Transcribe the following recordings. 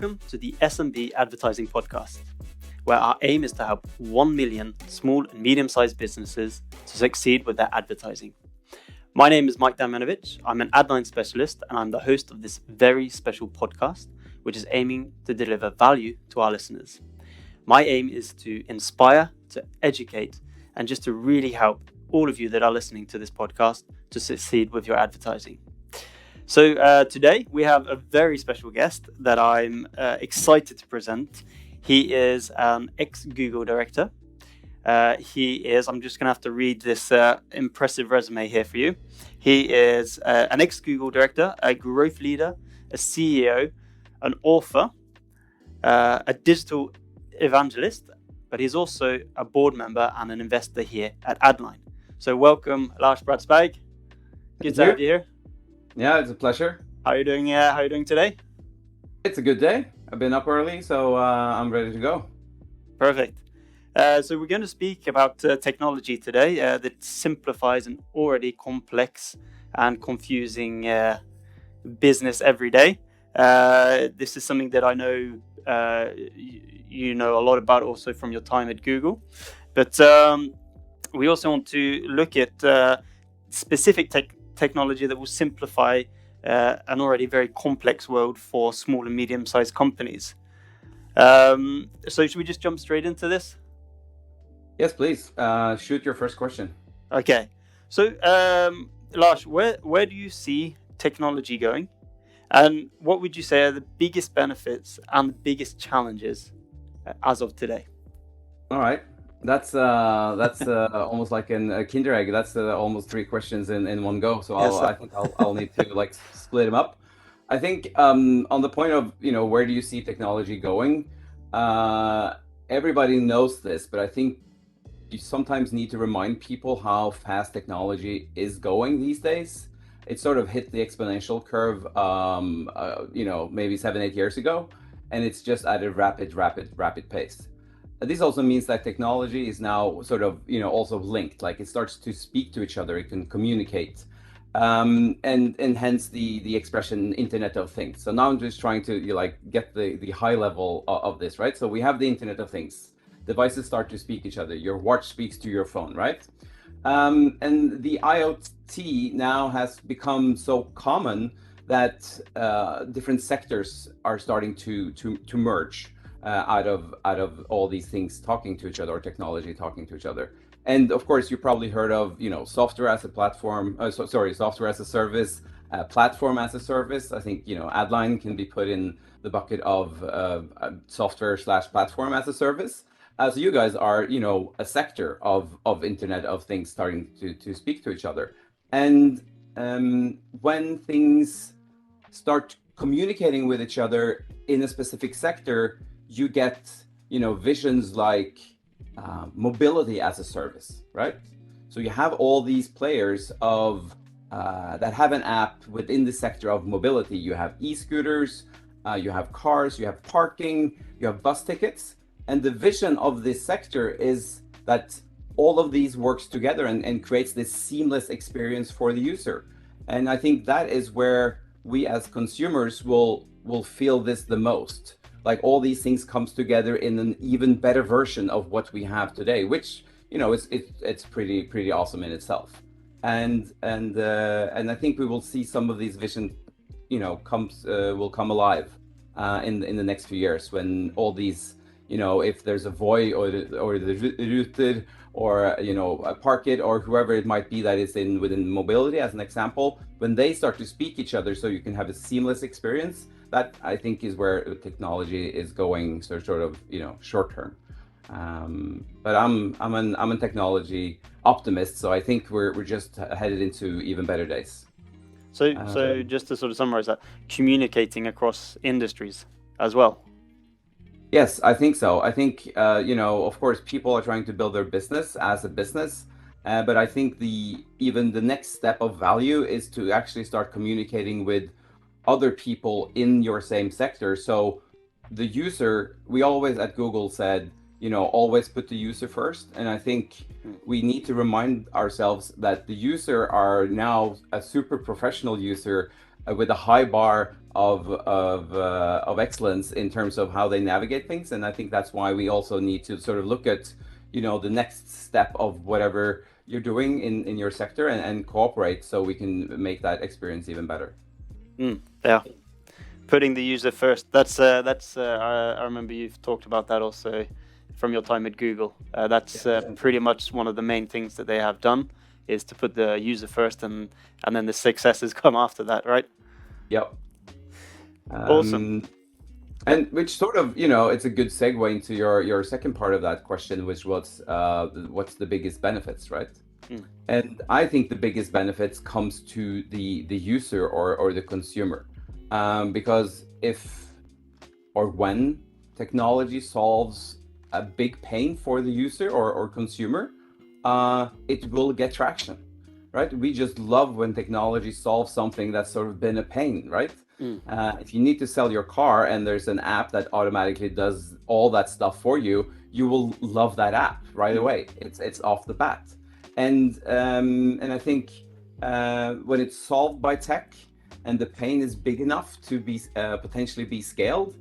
Welcome to the SMB Advertising Podcast, where our aim is to help 1 million small and medium-sized businesses to succeed with their advertising. My name is Mike Damjanovic. I'm an Adline specialist, and I'm the host of this very special podcast, which is aiming to deliver value to our listeners. My aim is to inspire, to educate, and just to really help all of you that are listening to this podcast to succeed with your advertising. So today we have a very special guest that I'm excited to present. He is an ex-Google director. I'm just going to have to read this impressive resume here for you. He is an ex-Google director, a growth leader, a CEO, an author, a digital evangelist, but he's also a board member and an investor here at Adline. So welcome, Lars Bratsberg. Good to have you here. Yeah, it's a pleasure. How are you doing? How are you doing today? It's a good day. I've been up early, so I'm ready to go. Perfect. So we're going to speak about technology today that simplifies an already complex and confusing business every day. This is something that I know you know a lot about also from your time at Google. But we also want to look at specific technology that will simplify an already very complex world for small and medium-sized companies. So should we just jump straight into this? Yes, please. Shoot your first question. Okay. So, Lars, where do you see technology going? And what would you say are the biggest benefits and the biggest challenges as of today? All right. That's almost like a Kinder egg. That's almost three questions in one go. So I think I'll need to split them up. I think on the point of where do you see technology going? Everybody knows this, but I think you sometimes need to remind people how fast technology is going these days. It sort of hit the exponential curve, maybe 7-8 years ago, and it's just at a rapid pace. This also means that technology is now sort of, also linked, like it starts to speak to each other, it can communicate, and hence the expression Internet of Things. So now I'm just trying to get the high level of this, right? So we have the Internet of Things. Devices start to speak to each other. Your watch speaks to your phone, right? And the IoT now has become so common that different sectors are starting to merge. Out of all these things talking to each other, or technology talking to each other. And of course, you probably heard of software as a platform. Software as a service, platform as a service. I think Adline can be put in the bucket of software/platform as a service. So you guys are a sector of Internet of Things starting to speak to each other. And when things start communicating with each other in a specific sector, you get visions like mobility as a service, right? So you have all these players of that have an app within the sector of mobility. You have e-scooters, you have cars, you have parking, you have bus tickets, and the vision of this sector is that all of these works together and creates this seamless experience for the user. And I think that is where we as consumers will feel this the most. Like all these things comes together in an even better version of what we have today, which it's pretty awesome in itself. And I think we will see some of these visions will come alive in the next few years, when all these if there's a Voi or the Ruter or a Parkit or whoever it might be that is within mobility as an example, when they start to speak each other so you can have a seamless experience. That I think is where technology is going, sort of short term. But I'm a technology optimist, so I think we're just headed into even better days. So just to sort of summarize that, communicating across industries as well. Yes, I think so. I think of course people are trying to build their business as a business, but I think even the next step of value is to actually start communicating with other people in your same sector. So the user, we always at Google said, always put the user first. And I think we need to remind ourselves that the user are now a super professional user with a high bar of excellence in terms of how they navigate things. And I think that's why we also need to sort of look at, the next step of whatever you're doing in your sector, and cooperate so we can make that experience even better. Yeah, putting the user first. That's I remember you've talked about that also from your time at Google. That's pretty much one of the main things that they have done, is to put the user first, and then the successes come after that, right? Yep. Awesome. And which sort of, it's a good segue into your second part of that question, which was what's the biggest benefits, right? And I think the biggest benefits comes to the user or the consumer, because if or when technology solves a big pain for the user or consumer, it will get traction, right? We just love when technology solves something that's sort of been a pain, right? If you need to sell your car and there's an app that automatically does all that stuff for you, you will love that app right away. It's off the bat. And I think when it's solved by tech and the pain is big enough to be potentially be scaled,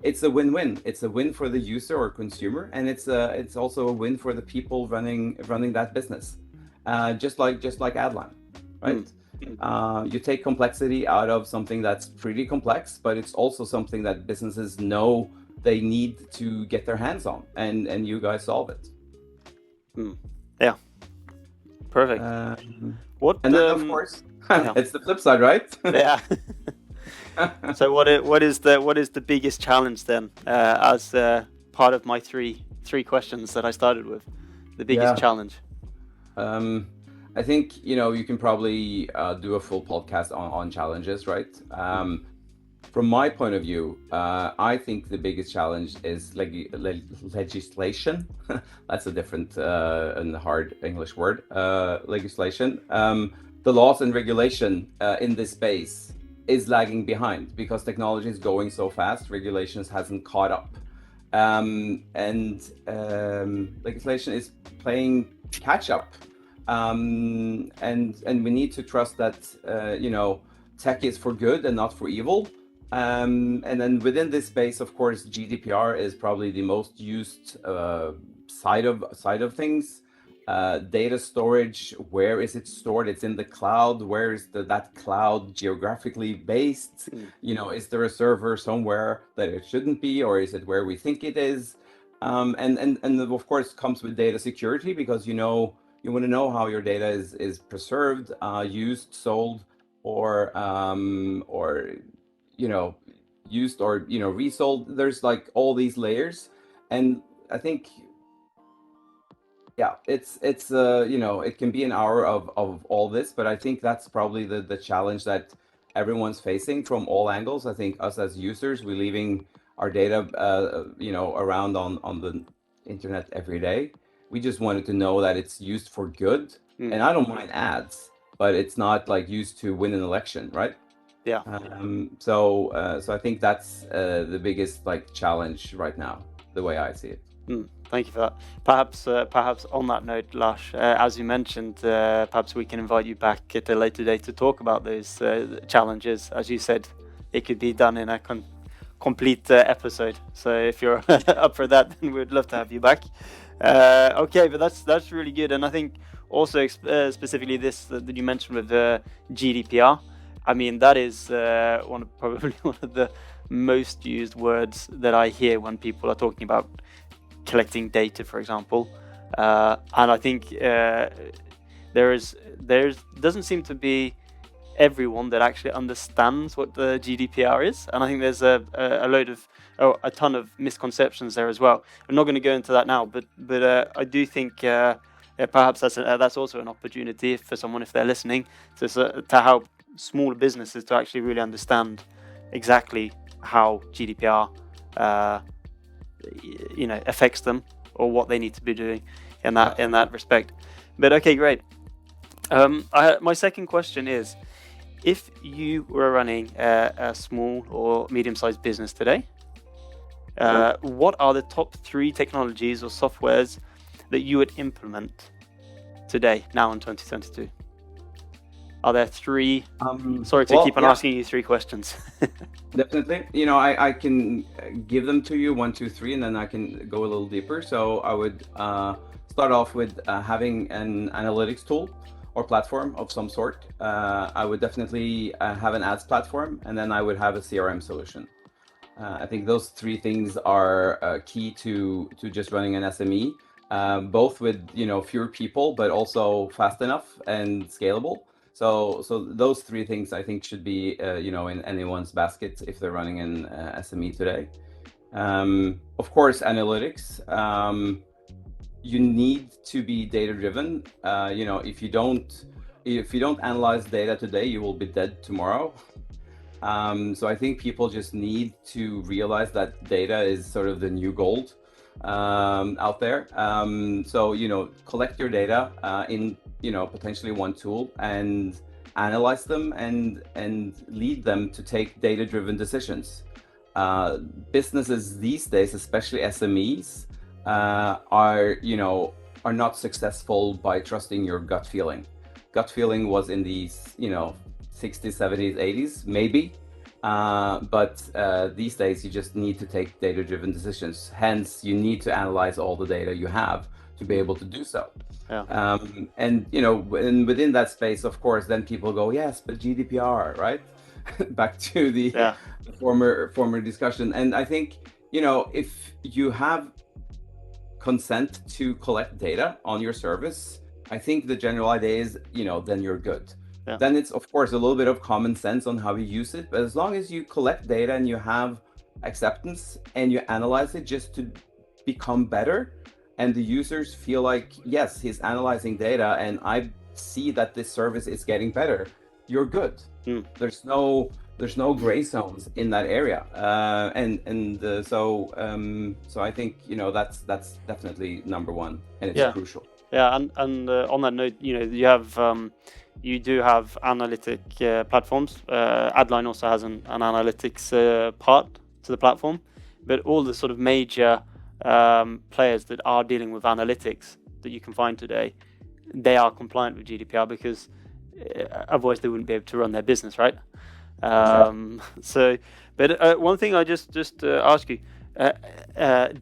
it's a win-win. It's a win for the user or consumer, and it's also a win for the people running that business. Just like Adline, right? You take complexity out of something that's pretty complex, but it's also something that businesses know they need to get their hands on, and you guys solve it. Yeah, perfect. And then of course, it's the flip side, right? Yeah. So what is the biggest challenge then, as part of my three questions that I started with? The biggest challenge. I think you can probably do a full podcast on challenges, right? From my point of view, I think the biggest challenge is legislation. That's a different and hard English word. Legislation. The laws and regulation in this space is lagging behind because technology is going so fast. Regulations hasn't caught up, and legislation is playing catch up. And we need to trust that tech is for good and not for evil. And then within this space, of course, GDPR is probably the most used side of things. Data storage, where is it stored? It's in the cloud. Where is that cloud geographically based? Is there a server somewhere that it shouldn't be, or is it where we think it is? And of course comes with data security, because you want to know how your data is preserved, used, sold, or used or resold. There's like all these layers, and I think it's it can be an hour of all this, but I think that's probably the challenge that everyone's facing from all angles. I think us as users, we're leaving our data around on the internet every day. We just wanted to know that it's used for good. And I don't mind ads, but it's not like used to win an election, right? Yeah. So I think that's the biggest challenge right now, the way I see it. Thank you for that. Perhaps on that note, Lars, as you mentioned, perhaps we can invite you back at a later date to talk about those challenges. As you said, it could be done in a complete episode. So if you're up for that, then we'd love to have you back. Okay, but that's really good. And I think also specifically this that you mentioned with the GDPR. I mean, that is probably one of the most used words that I hear when people are talking about collecting data, for example. And I think there doesn't seem to be everyone that actually understands what the GDPR is, and I think there's a ton of misconceptions there as well. I'm not going to go into that now, but I do think perhaps that's also an opportunity for someone, if they're listening, to help small businesses to actually really understand exactly how GDPR affects them, or what they need to be doing in that respect. But okay, great. My second question is, if you were running a small or medium-sized business today, what are the top 3 technologies or softwares that you would implement today, now in 2022? Are there three? Sorry to Well, keep on yeah, asking you three questions. definitely. I can give them to you, one, two, three, and then I can go a little deeper. So I would start off with having an analytics tool or platform of some sort. I would definitely have an ads platform, and then I would have a CRM solution. I think those three things are key to just running an SME, both with fewer people, but also fast enough and scalable. So those three things I think should be in anyone's basket if they're running an SME today. Of course, analytics. You need to be data driven. If you don't analyze data today, you will be dead tomorrow. So I think people just need to realize that data is sort of the new gold out there. So collect your data in potentially one tool and analyze them and lead them to take data-driven decisions. Businesses these days, especially SMEs, are not successful by trusting your gut feeling. Gut feeling was in these 60s, 70s, 80s, maybe. But these days, you just need to take data-driven decisions. Hence, you need to analyze all the data you have to be able to do so. Yeah. And within that space, of course, then people go, yes, but GDPR, right? Back to the former discussion. And I think if you have consent to collect data on your service, I think the general idea is then you're good. Yeah. Then it's of course a little bit of common sense on how you use it, but as long as you collect data and you have acceptance and you analyze it just to become better, and the users feel like, yes, he's analyzing data and I see that this service is getting better, you're good. There's no gray zones in that area, so I think that's definitely number one, and it's crucial. Yeah, and on that note, you do have analytic platforms. Adline also has an analytics part to the platform, but all the sort of major players that are dealing with analytics that you can find today, they are compliant with GDPR because otherwise they wouldn't be able to run their business, right? So, but one thing I just ask you,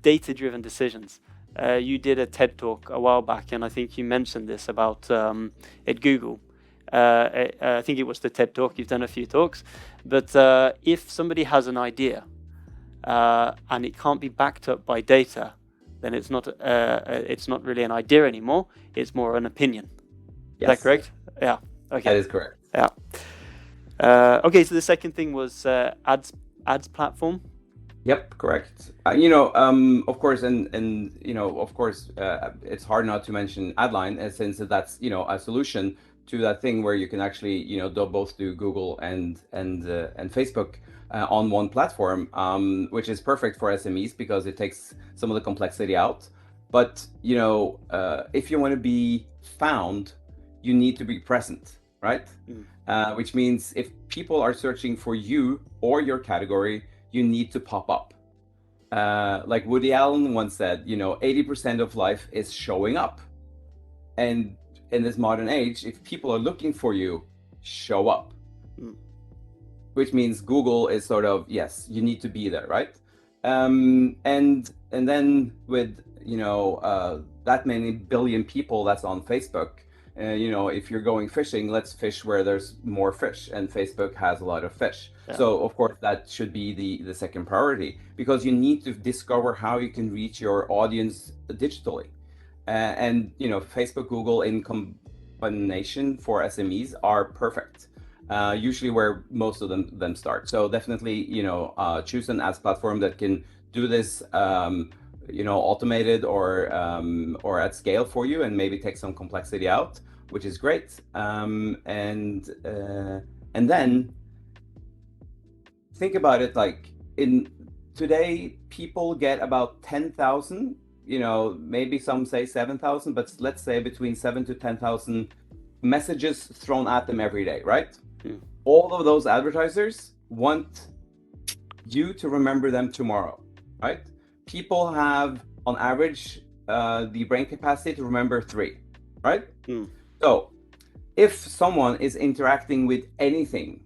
data-driven decisions. You did a TED talk a while back, and I think you mentioned this about at Google. I think it was the TED talk. You've done a few talks, but if somebody has an idea and it can't be backed up by data, then it's not really an idea anymore. It's more an opinion. Yes. Is that correct? Yeah. Okay. That is correct. Yeah. Okay. So the second thing was ads platform. Yep, correct. Of course, of course, it's hard not to mention Adline, since that's a solution to that thing where you can actually both do Google and Facebook on one platform, which is perfect for SMEs because it takes some of the complexity out. But if you want to be found, you need to be present, right? Which means if people are searching for you or your category, you need to pop up. Like Woody Allen once said, 80% of life is showing up. And in this modern age, if people are looking for you, show up. Which means Google is sort of, yes, you need to be there, right? And then with that many billion people that's on Facebook, if you're going fishing, let's fish where there's more fish, and Facebook has a lot of fish. Yeah. So of course that should be the second priority, because you need to discover how you can reach your audience digitally. And Facebook, Google in combination for SMEs are perfect. Usually where most of them start. So definitely choose an ads platform that can do this automated or at scale for you, and maybe take some complexity out, which is great. And then think about it, like in today, people get about 10,000, maybe some say 7,000, but let's say between 7 to 10,000 messages thrown at them every day, right? All of those advertisers want you to remember them tomorrow, right? People have, on average, the brain capacity to remember 3, right? So if someone is interacting with anything,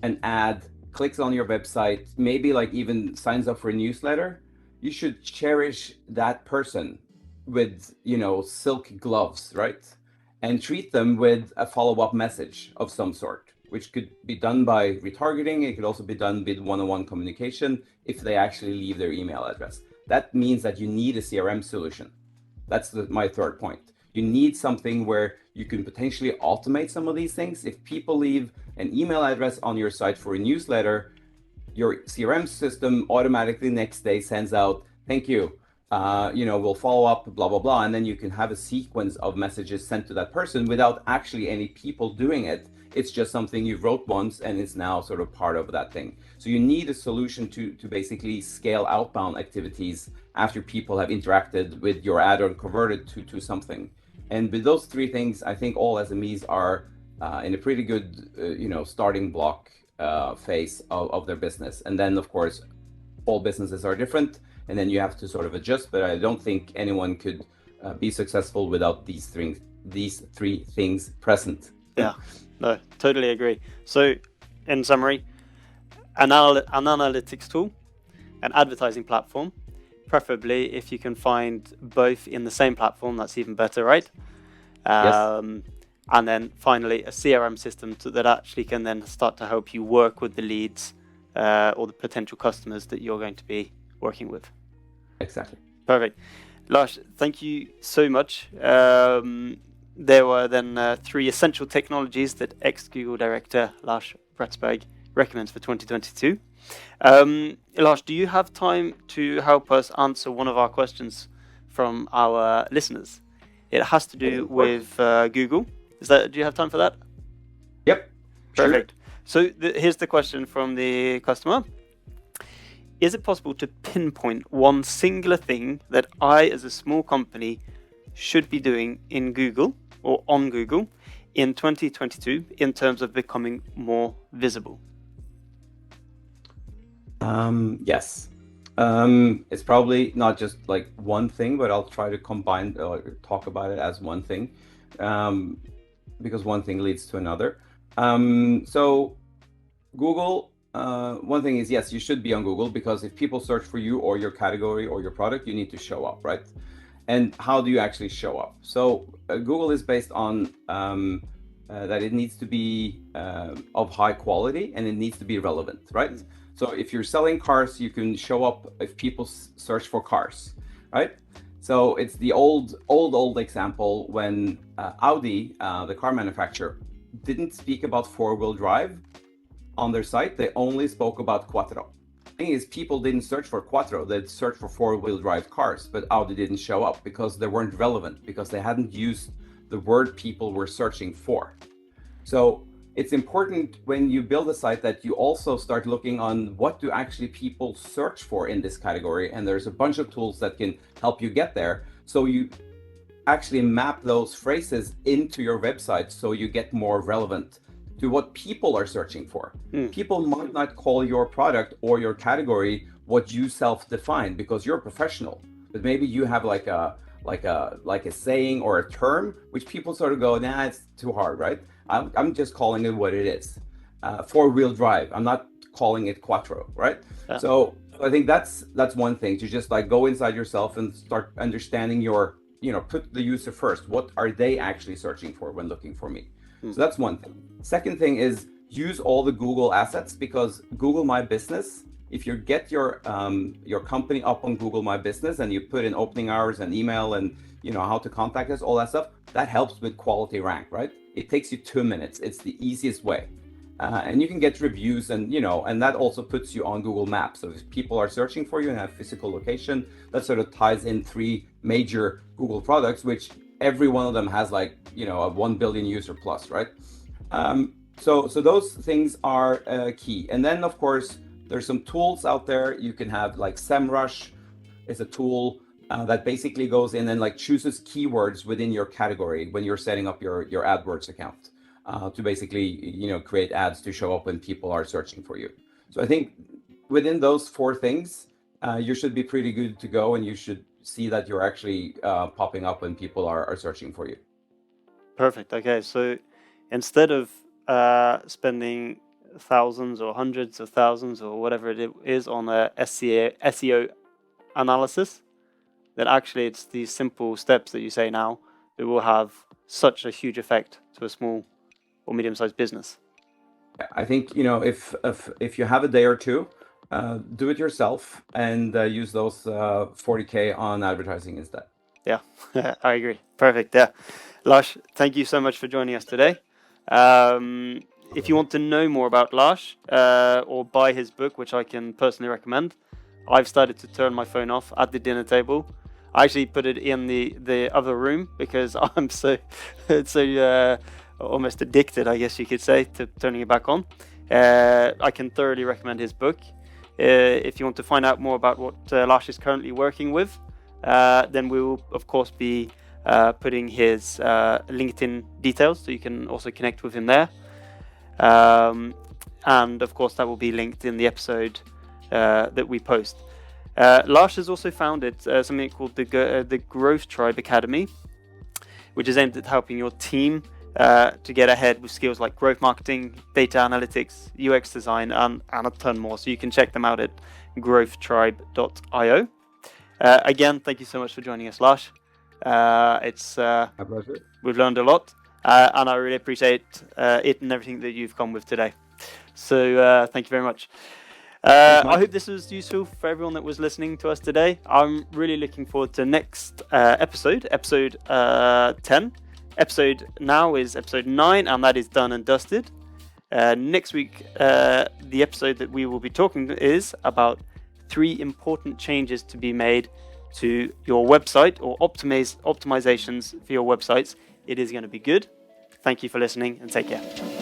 an ad, clicks on your website, maybe like even signs up for a newsletter, you should cherish that person with, silk gloves, right? And treat them with a follow-up message of some sort, which could be done by retargeting. It could also be done with one-on-one communication if they actually leave their email address. That means that you need a CRM solution. That's my third point. You need something where you can potentially automate some of these things. If people leave an email address on your site for a newsletter, your CRM system automatically next day sends out, thank you, we'll follow up, blah, blah, blah. And then you can have a sequence of messages sent to that person without actually any people doing it. It's just something you wrote once and it's now sort of part of that thing. So you need a solution to basically scale outbound activities after people have interacted with your ad or converted to something. And with those three things, I think all SMEs are in a pretty good, starting block phase of their business. And then, of course, all businesses are different, and then you have to sort of adjust. But I don't think anyone could be successful without these three things present. Yeah, no, totally agree. So, in summary, an analytics tool, an advertising platform, preferably if you can find both in the same platform, that's even better, right? Yes. And then finally, a CRM system that actually can then start to help you work with the leads or the potential customers that you're going to be working with. Exactly. Perfect. Lars, thank you so much. There were then 3 essential technologies that ex-Google director Lars Bratsberg recommends for 2022. Lars, do you have time to help us answer one of our questions from our listeners? It has to do with Google. Do you have time for that? Yep. Perfect. Sure. So here's the question from the customer. Is it possible to pinpoint one singular thing that I, as a small company, should be doing in Google or on Google in 2022 in terms of becoming more visible? Yes. It's probably not just like one thing, but I'll try to combine or talk about it as one thing, because one thing leads to another. So Google, one thing is, yes, you should be on Google, because if people search for you or your category or your product, you need to show up, right? And how do you actually show up? So Google is based on that it needs to be of high quality and it needs to be relevant, right? So if you're selling cars, you can show up if people search for cars, right? So it's the old example when Audi, the car manufacturer, didn't speak about four-wheel drive on their site. They only spoke about Quattro. The thing is, people didn't search for Quattro, they'd search for four-wheel drive cars, but Audi didn't show up because they weren't relevant, because they hadn't used the word people were searching for. So it's important when you build a site that you also start looking on what do actually people search for in this category. And there's a bunch of tools that can help you get there. So you actually map those phrases into your website so you get more relevant to what people are searching for. People might not call your product or your category what you self-define because you're a professional, but maybe you have like a saying or a term which people sort of go, nah, it's too hard, right? I'm just calling it what it is. Four-wheel drive. I'm not calling it Quattro, right? Yeah. So I think that's one thing, to just like go inside yourself and start understanding your, put the user first. What are they actually searching for when looking for me? So that's one thing. Second thing is use all the Google assets, because Google My Business, if you get your company up on Google My Business and you put in opening hours and email and how to contact us, all that stuff, that helps with quality rank, right? It takes you 2 minutes. It's the easiest way. And you can get reviews and that also puts you on Google Maps. So if people are searching for you and have physical location, that sort of ties in 3 major Google products, which every one of them has like, a 1 billion user plus, right? So those things are key. And then of course, there's some tools out there. You can have like SEMrush is a tool that basically goes in and like chooses keywords within your category when you're setting up your AdWords account to basically, create ads to show up when people are searching for you. So I think within those 4 things, you should be pretty good to go, and you should see that you're actually popping up when people are searching for you. Perfect. Okay, so instead of spending thousands or hundreds of thousands or whatever it is on a SEO analysis, then actually it's these simple steps that you say now that will have such a huge effect to a small or medium-sized business. I think, if you have a day or two, do it yourself and use those 40K on advertising instead. Yeah, I agree. Perfect. Yeah. Lars, thank you so much for joining us today. If you want to know more about Lars or buy his book, which I can personally recommend, I've started to turn my phone off at the dinner table. I actually put it in the other room because I'm so almost addicted, I guess you could say, to turning it back on. I can thoroughly recommend his book. If you want to find out more about what Lars is currently working with, then we will, of course, be putting his LinkedIn details, so you can also connect with him there. And, of course, that will be linked in the episode that we post. Lars has also founded something called the Growth Tribe Academy, which is aimed at helping your team to get ahead with skills like growth marketing, data analytics, UX design, and a ton more. So you can check them out at growthtribe.io. Again, thank you so much for joining us, Lars. It's My pleasure. We've learned a lot, and I really appreciate it and everything that you've come with today. So thank you very much. I hope this was useful for everyone that was listening to us today. I'm really looking forward to next episode 10. Episode now is episode 9, and that is done and dusted. Next week, the episode that we will be talking is about 3 important changes to be made to your website or optimizations for your websites. It is going to be good. Thank you for listening and take care.